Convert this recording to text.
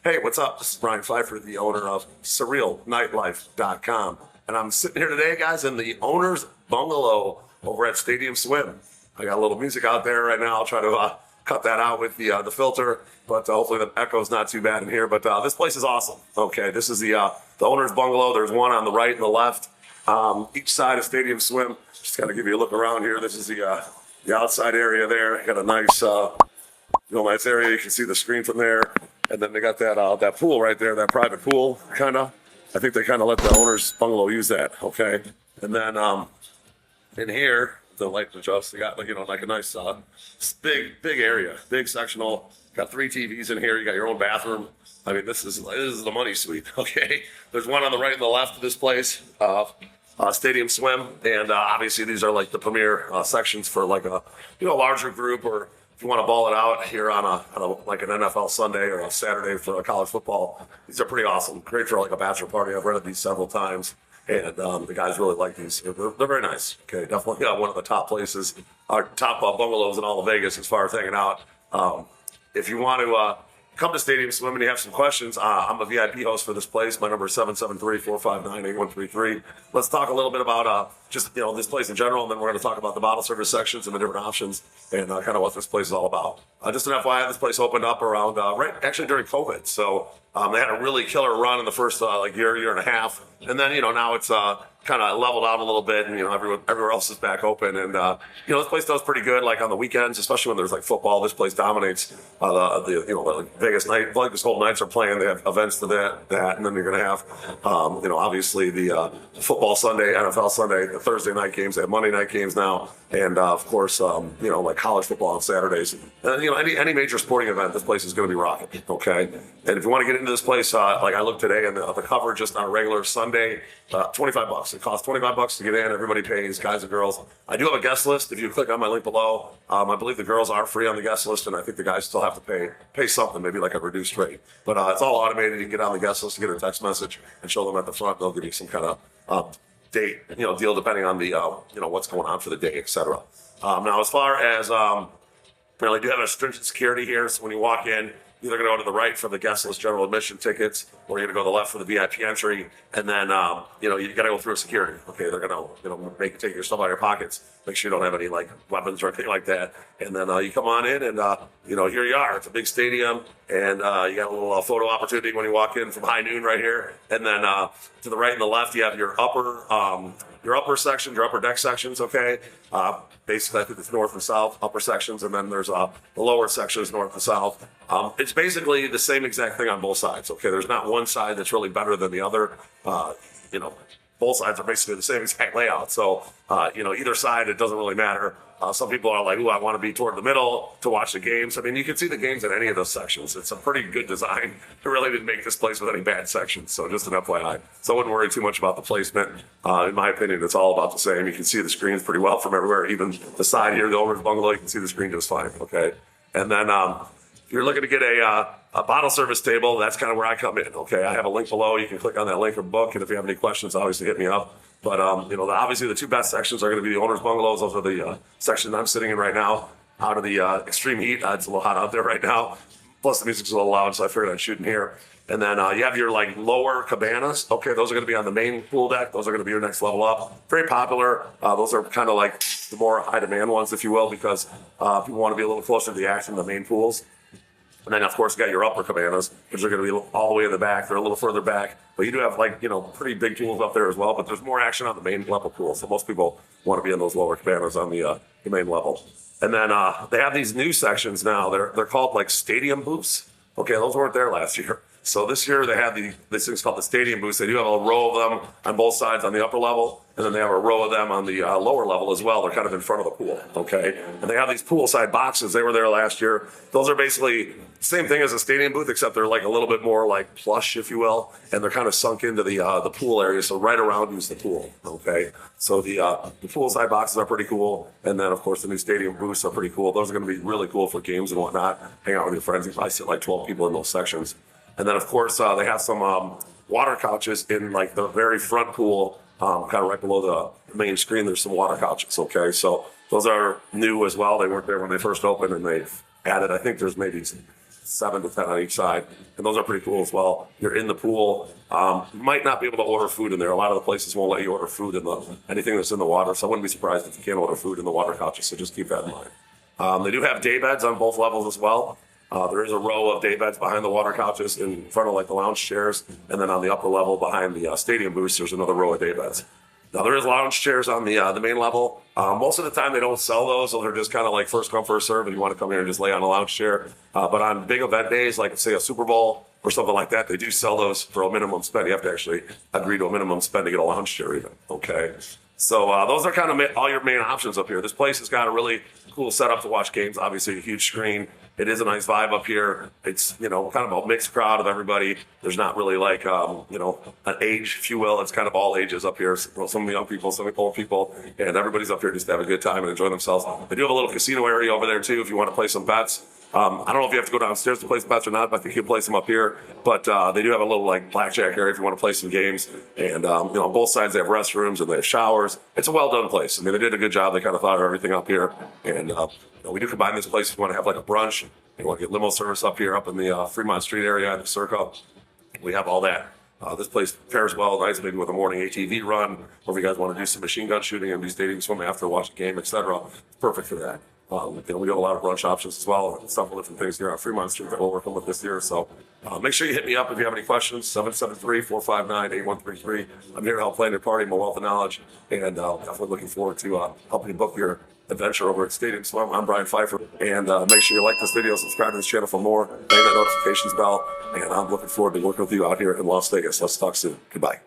Hey, what's up? This is Brian Pfeiffer, the owner of SurrealNightlife.com. And I'm sitting here today, guys, in the owner's bungalow over at Stadium Swim. I got a little music out there right now. I'll try to cut that out with the filter, but hopefully the echo's not too bad in here. But this place is awesome. Okay, this is the owner's bungalow. There's one on the right and the left, each side of Stadium Swim. Just got to give you a look around here. This is the outside area there. Got a nice, nice area. You can see the screen from there. And then they got that pool right there, that private pool, kind of. I think they kind of let the owner's bungalow use that, okay? And then in here, the light adjusts. They got like a nice big area, big sectional. Got 3 TVs in here. You got your own bathroom. I mean, this is the money suite, okay? There's one on the right and the left of this place, Stadium Swim, and obviously these are like the premier sections for like a larger group, or if you want to ball it out here on like an NFL Sunday or a Saturday for a college football. These are pretty awesome. Great for like a bachelor party. I've rented these several times, and the guys really like these. They're very nice. Okay, definitely one of the top places, top bungalows in all of Vegas as far as hanging out. If you want to come to Stadium Swim and you have some questions, I'm a VIP host for this place. My number is 773-459-8133. Let's talk a little bit about just this place in general, and then we're going to talk about the bottle service sections and the different options and kind of what this place is all about. Just an FYI, this place opened up around actually during COVID, so they had a really killer run in the first year and a half, and then now it's kind of leveled out a little bit, and everywhere else is back open, and this place does pretty good. Like on the weekends, especially when there's like football, this place dominates. The Vegas night, like this whole nights are playing. They have events to that, and then you're gonna have obviously the football Sunday, NFL Sunday, the Thursday night games. They have Monday night games now, and of course like college football on Saturdays. And any major sporting event, this place is going to be rocking. Okay, and if you want to get into this place, like I looked today, and the cover just on a regular Sunday, $25. It costs $25 to get in. Everybody pays, guys and girls. I do have a guest list. If you click on my link below, I believe the girls are free on the guest list, and I think the guys still have to pay something, maybe like a reduced rate. But it's all automated. You can get on the guest list, get a text message, and show them at the front. They'll give you some kind of date, deal depending on the what's going on for the day, etc. Now, as far as I do have a stringent security here, so when you walk in, you're either going to go to the right for the guest list general admission tickets, or you're going to go to the left for the VIP entry, and then you got to go through a security. Okay, they're going to make you take your stuff out of your pockets, make sure you don't have any like weapons or anything like that, and then you come on in, and here you are. It's a big stadium, and you got a little photo opportunity when you walk in from high noon right here, and then to the right and the left you have your upper sections, your upper deck sections. Okay. Basically, I think it's north and south, upper sections, and then there's the lower sections, north and south. It's basically the same exact thing on both sides. Okay, there's not one side that's really better than the other. Both sides are basically the same exact layout. So, either side, it doesn't really matter. Some people are like, ooh, I want to be toward the middle to watch the games. I mean, you can see the games in any of those sections. It's a pretty good design. It really didn't make this place with any bad sections. So just an FYI. So I wouldn't worry too much about the placement. In my opinion, it's all about the same. You can see the screens pretty well from everywhere. Even the side here, the owner's bungalow, you can see the screen just fine. Okay. And then if you're looking to get a bottle service table, that's kind of where I come in. Okay. I have a link below. You can click on that link or book. And if you have any questions, obviously hit me up. But, obviously the two best sections are going to be the owner's bungalows. Those are the section I'm sitting in right now, out of the extreme heat. It's a little hot out there right now. Plus the music's a little loud, so I figured I'd shoot in here. And then you have your lower cabanas. Okay, those are going to be on the main pool deck. Those are going to be your next level up. Very popular. Those are kind of like the more high demand ones, if you will, because people want to be a little closer to the action than the main pools. And then, of course, you got your upper cabanas, which are going to be all the way in the back. They're a little further back. But you do have, pretty big pools up there as well. But there's more action on the main level pool. So most people want to be in those lower cabanas on the main level. And then they have these new sections now. They're called, stadium booths. Okay, those weren't there last year. So this year they have these things called the stadium booths. They do have a row of them on both sides on the upper level, and then they have a row of them on the lower level as well. They're kind of in front of the pool, okay? And they have these poolside boxes. They were there last year. Those are basically the same thing as a stadium booth, except they're a little bit more plush, if you will, and they're kind of sunk into the pool area. So right around you is the pool, okay? So the poolside boxes are pretty cool, and then of course the new stadium booths are pretty cool. Those are going to be really cool for games and whatnot. Hang out with your friends. You probably sit 12 people in those sections. And then, of course, they have some water couches in the very front pool, kind of right below the main screen. There's some water couches. Okay, so those are new as well. They weren't there when they first opened, and they've added. I think there's maybe 7 to 10 on each side, and those are pretty cool as well. You're in the pool. You might not be able to order food in there. A lot of the places won't let you order food in anything that's in the water, so I wouldn't be surprised if you can't order food in the water couches, so just keep that in mind. They do have day beds on both levels as well. There is a row of day beds behind the water couches in front of like the lounge chairs, and then on the upper level behind the stadium booths, there's another row of day beds. Now there is lounge chairs on the main level. Most of the time they don't sell those, so they're just kind of like first come first serve, and you want to come here and just lay on a lounge chair. But on big event days, like say a Super Bowl or something like that, they do sell those for a minimum spend. You have to actually agree to a minimum spend to get a lounge chair even. Okay, so those are kind of all your main options up here. This place has got a really cool setup to watch games. Obviously a huge screen. It is a nice vibe up here. It's, kind of a mixed crowd of everybody. There's not really like, an age, if you will. It's kind of all ages up here. Some young people, some old people, and everybody's up here just to have a good time and enjoy themselves. They do have a little casino area over there too if you want to play some bets. I don't know if you have to go downstairs to play some bets or not, but I think you can play some up here. But they do have a little like blackjack area if you want to play some games. And, on both sides they have restrooms and they have showers. It's a well-done place. I mean, they did a good job. They kind of thought of everything up here. And we do combine this place if you want to have like a brunch. You want to get limo service up here, up in the Fremont Street area in the Circa. We have all that. This place pairs well, nice maybe with a morning ATV run, or if you guys want to do some machine gun shooting and do stadium swimming after watching a game, etc. Perfect for that. We do have a lot of brunch options as well, and several different things here on Fremont Street that we're working with this year. So make sure you hit me up if you have any questions, 773-459-8133. I'm here to help plan your party, my wealth of knowledge, and definitely looking forward to helping you book your adventure over at Stadium Swim. I'm Brian Pfeiffer, and make sure you like this video, subscribe to this channel for more, bang that notifications bell, and I'm looking forward to working with you out here in Las Vegas. Let's talk soon. Goodbye.